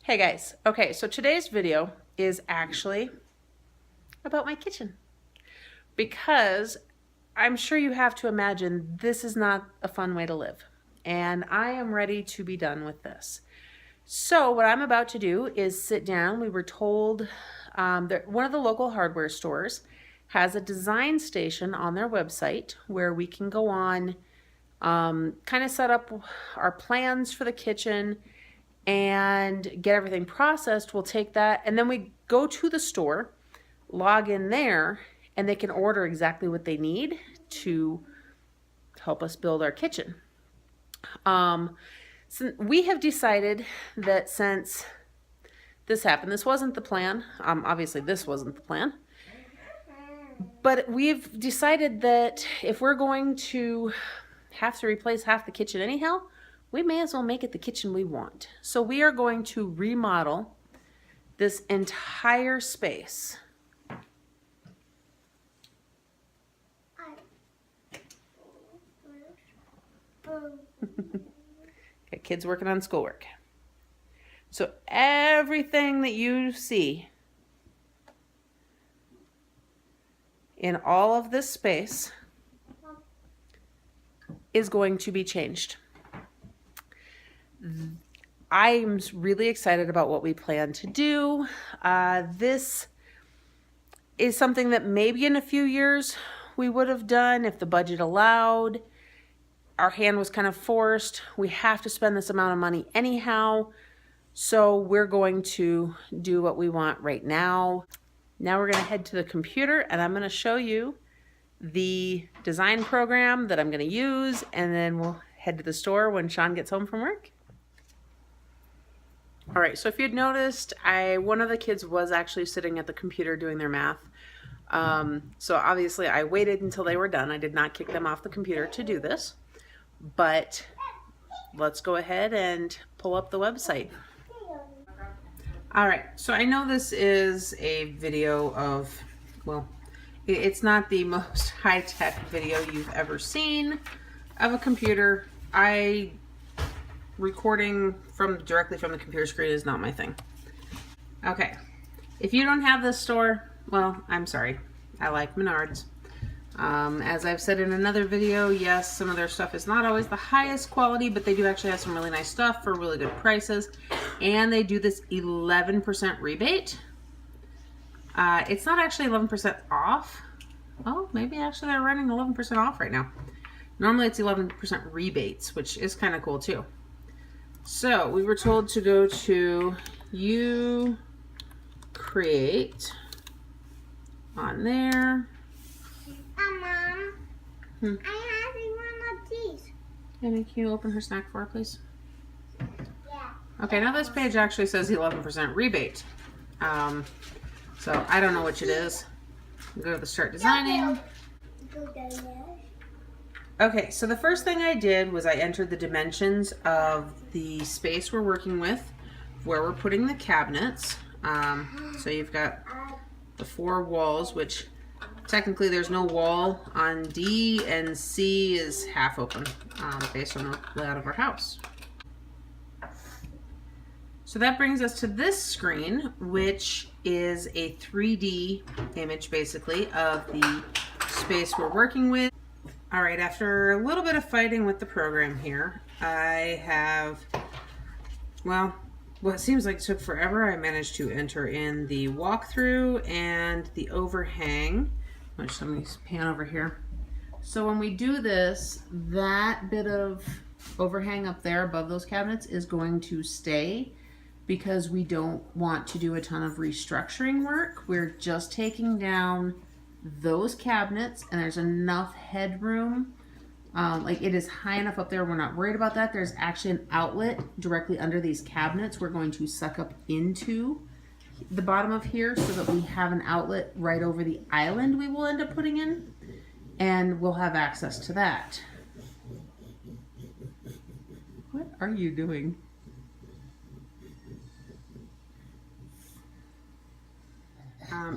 Hey guys, okay, so today's video is actually about my kitchen because I'm sure you have to imagine this is not a fun way to live, and I am ready to be done with this. So what I'm about to do is sit down. We were told that one of the local hardware stores has a design station on their website where we can go on, kind of set up our plans for the kitchen and get everything processed. We'll take that and then we go to the store, log in there, and they can order exactly what they need to help us build our kitchen. So we have decided that since this happened, this wasn't the plan. Obviously this wasn't the plan, but we've decided that if we're going to have to replace half the kitchen anyhow, we may as well make it the kitchen we want. So we are going to remodel this entire space. Okay, kids working on schoolwork. So everything that you see in all of this space is going to be changed. I'm really excited about what we plan to do. This is something that maybe in a few years we would have done if the budget allowed. Our hand was kind of forced. We have to spend this amount of money anyhow. So we're going to do what we want right now. Now we're going to head to the computer and I'm going to show you the design program that I'm going to use, and then we'll head to the store when Sean gets home from work. All right, so if you'd noticed, one of the kids was actually sitting at the computer doing their math. So obviously I waited until they were done. I did not kick them off the computer to do this, but let's go ahead and pull up the website. All right, so I know this is a video of, well, it's not the most high-tech video you've ever seen of a computer. Recording directly from the computer screen is not my thing. Okay, if you don't have this store, well, I'm sorry. I like Menards. As I've said in another video, yes, some of their stuff is not always the highest quality, but they do actually have some really nice stuff for really good prices. And they do this 11% rebate. It's not actually 11% off. Oh, maybe actually they're running 11% off right now. Normally it's 11% rebates, which is kind of cool too. So we were told to go to You Create on there. Mom, I have one of these. Amy, can you open her snack for her, please? Yeah. Okay, now this page actually says 11% rebate. So I don't know which it is. Go to the Start Designing. Okay, so the first thing I did was I entered the dimensions of the space we're working with, where we're putting the cabinets. So you've got the 4 walls, which technically there's no wall on D, and C is half open based on the layout of our house. So that brings us to this screen, which is a 3D image basically of the space we're working with. All right, after a little bit of fighting with the program here, I have, well, what seems like it took forever, I managed to enter in the walkthrough and the overhang, which let me pan over here. So when we do this, that bit of overhang up there above those cabinets is going to stay because we don't want to do a ton of restructuring work. We're just taking down those cabinets, and there's enough headroom. Like it is high enough up there, we're not worried about that. There's actually an outlet directly under these cabinets we're going to suck up into the bottom of here so that we have an outlet right over the island we will end up putting in, and we'll have access to that. What are you doing?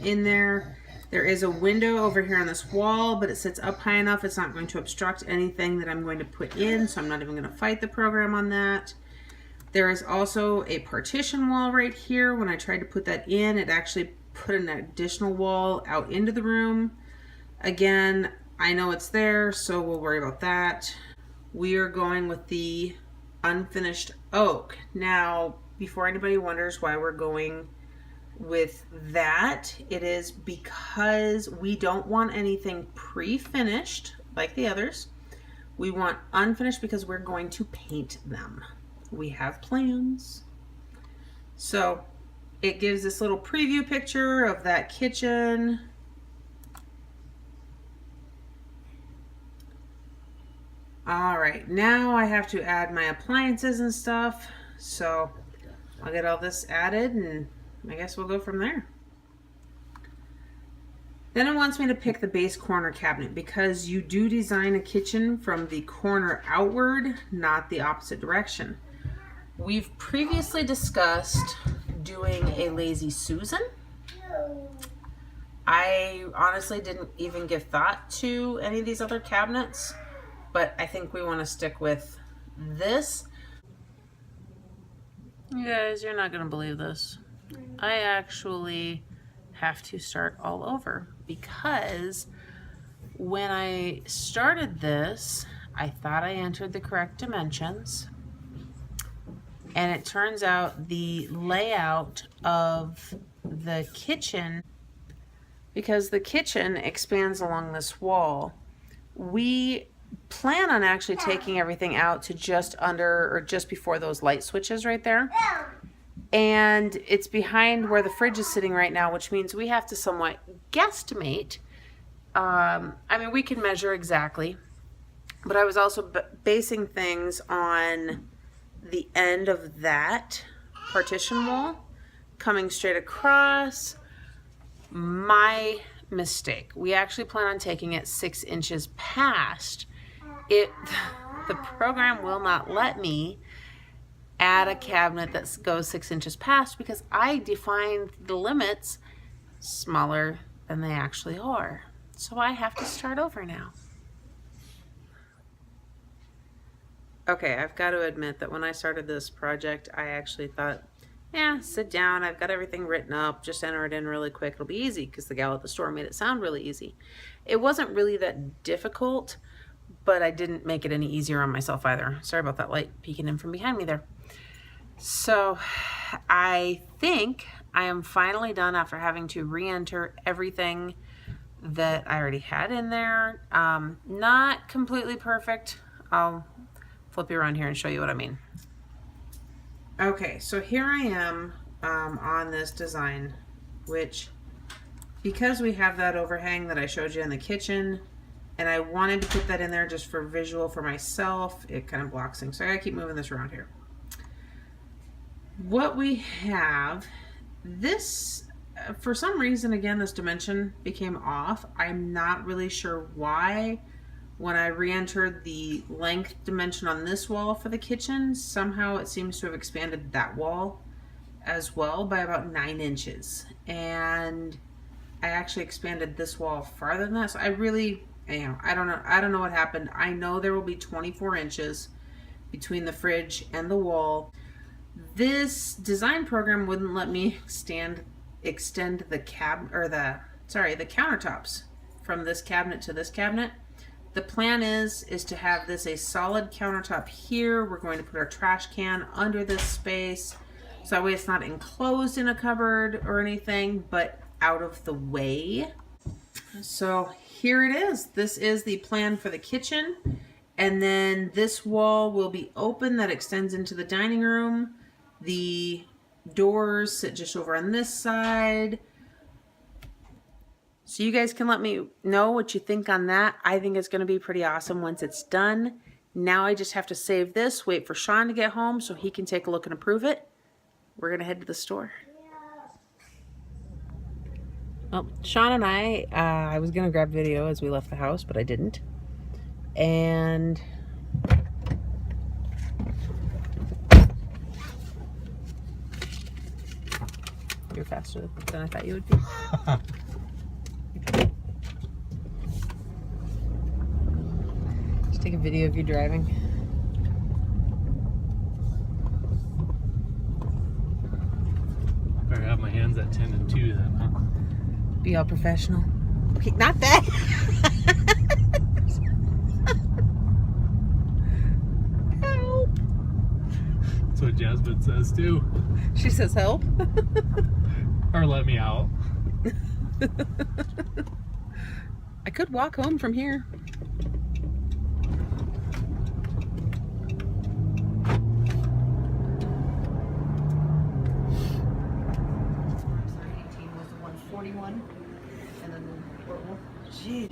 In there is a window over here on this wall, but it sits up high enough it's not going to obstruct anything that I'm going to put in, so I'm not even going to fight the program on that. There is also a partition wall right here. When I tried to put that in, it actually put an additional wall out into the room. Again, I know it's there, so we'll worry about that. We are going with the unfinished oak. Now, before anybody wonders why we're going with that, it is because we don't want anything pre-finished like the others. We want unfinished because we're going to paint them. We have plans. So it gives this little preview picture of that kitchen. All right, now I have to add my appliances and stuff. So I'll get all this added and I guess we'll go from there. Then it wants me to pick the base corner cabinet because you do design a kitchen from the corner outward, not the opposite direction. We've previously discussed doing a Lazy Susan. I honestly didn't even give thought to any of these other cabinets, but I think we want to stick with this. You guys, you're not going to believe this. I actually have to start all over because when I started this, I thought I entered the correct dimensions. And it turns out the layout of the kitchen, because the kitchen expands along this wall, we plan on actually taking everything out to just under or just before those light switches right there. And it's behind where the fridge is sitting right now, which means we have to somewhat guesstimate. I mean, we can measure exactly, but I was also basing things on the end of that partition wall coming straight across. My mistake. We actually plan on taking it 6 inches past it. The program will not let me add a cabinet that goes 6 inches past because I defined the limits smaller than they actually are. So I have to start over now. Okay, I've got to admit that when I started this project, I actually thought, yeah, sit down, I've got everything written up, just enter it in really quick, it'll be easy, because the gal at the store made it sound really easy. It wasn't really that difficult, but I didn't make it any easier on myself either. Sorry about that light peeking in from behind me there. So I think I am finally done after having to re-enter everything that I already had in there. Not completely perfect. I'll flip you around here and show you what I mean. Okay, so here I am on this design, which, because we have that overhang that I showed you in the kitchen, and I wanted to put that in there just for visual for myself, it kind of blocks things. So I gotta keep moving this around here. What we have, this, for some reason, again, this dimension became off. I'm not really sure why. When I re-entered the length dimension on this wall for the kitchen, somehow it seems to have expanded that wall as well by about 9 inches. And I actually expanded this wall farther than that. So I really, I don't know what happened. I know there will be 24 inches between the fridge and the wall. This design program wouldn't let me extend the the countertops from this cabinet to this cabinet. The plan is to have this a solid countertop here. We're going to put our trash can under this space, so that way it's not enclosed in a cupboard or anything, but out of the way. So here it is. This is the plan for the kitchen. And then this wall will be open that extends into the dining room. The doors sit just over on this side. So you guys can let me know what you think on that. I think it's going to be pretty awesome once it's done. Now I just have to save this, wait for Sean to get home so he can take a look and approve it. We're going to head to the store. Well, Sean and I was going to grab video as we left the house, but I didn't. And you're faster than I thought you would be. Just take a video of you driving. got my hands at 10 and 2 then, huh? Be all professional. Okay, not that. Help. That's what Jasmine says too. She says help. Or let me out. I could walk home from here.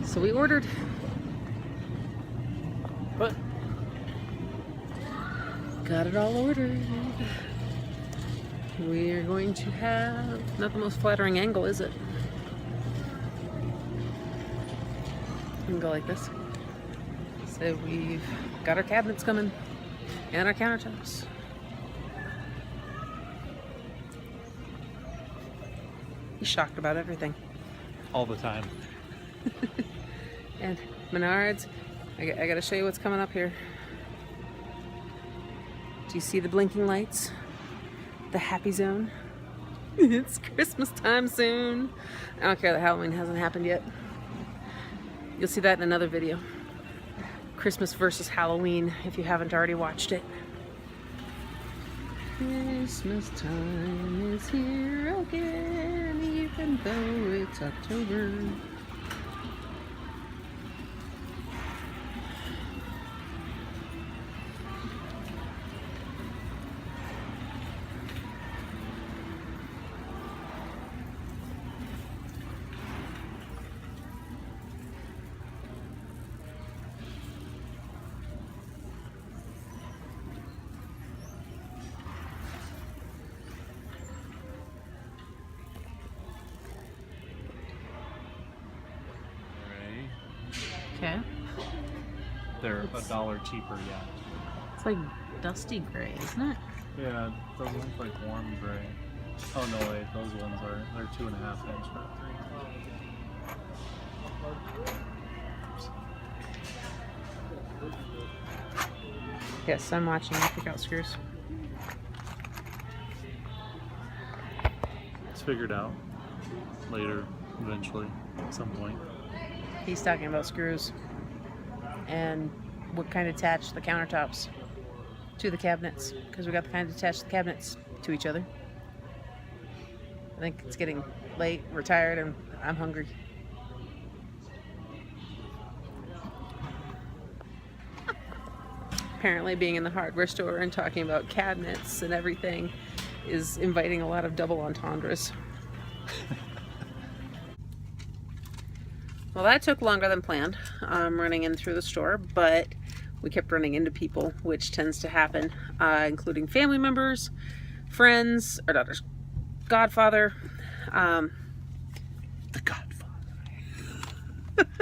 So we ordered. What? Got it all ordered. We are going to have, not the most flattering angle, is it? We can go like this. So we've got our cabinets coming and our countertops. He's shocked about everything. All the time. And Menards, I gotta show you what's coming up here. Do you see the blinking lights? The happy zone? It's Christmas time soon. I don't care that Halloween hasn't happened yet. You'll see that in another video. Christmas versus Halloween, if you haven't already watched it. Christmas time is here again, even though it's October. Okay. They're $1 cheaper, yeah. It's like dusty gray, isn't it? Yeah, those look like warm gray. Oh no, wait, those ones they're 2.5 inch, not 3. Yes, I'm watching you pick out screws. It's figured out later, eventually, at some point. He's talking about screws and what kind of attach the countertops to the cabinets, because we got the kind of attach the cabinets to each other. I think it's getting late, we're tired, and I'm hungry. Apparently being in the hardware store and talking about cabinets and everything is inviting a lot of double entendres. Well, that took longer than planned, running in through the store, but we kept running into people, which tends to happen, including family members, friends, our daughter's godfather. The Godfather.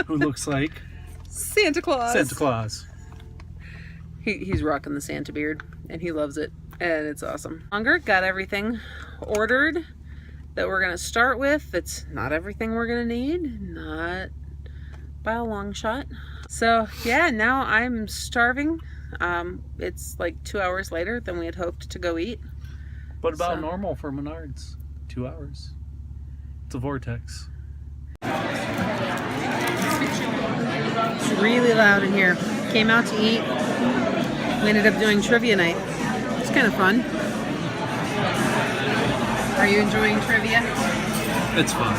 Who looks like Santa Claus. Santa Claus. He's rocking the Santa beard, and he loves it, and it's awesome. Longer, got everything ordered that we're gonna start with. It's not everything we're gonna need, not by a long shot. So yeah, now I'm starving. It's like 2 hours later than we had hoped to go eat. What about normal for Menards? 2 hours. It's a vortex. It's really loud in here. Came out to eat. We ended up doing trivia night. It's kind of fun. Are you enjoying trivia? It's fun.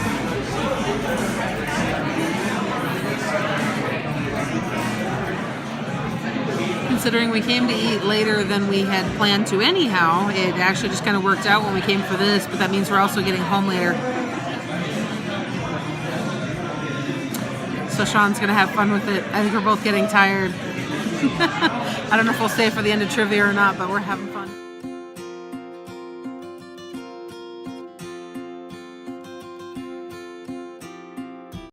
Considering we came to eat later than we had planned to anyhow, it actually just kind of worked out when we came for this, but that means we're also getting home later. So Sean's gonna have fun with it. I think we're both getting tired. I don't know if we'll stay for the end of trivia or not, but we're having fun.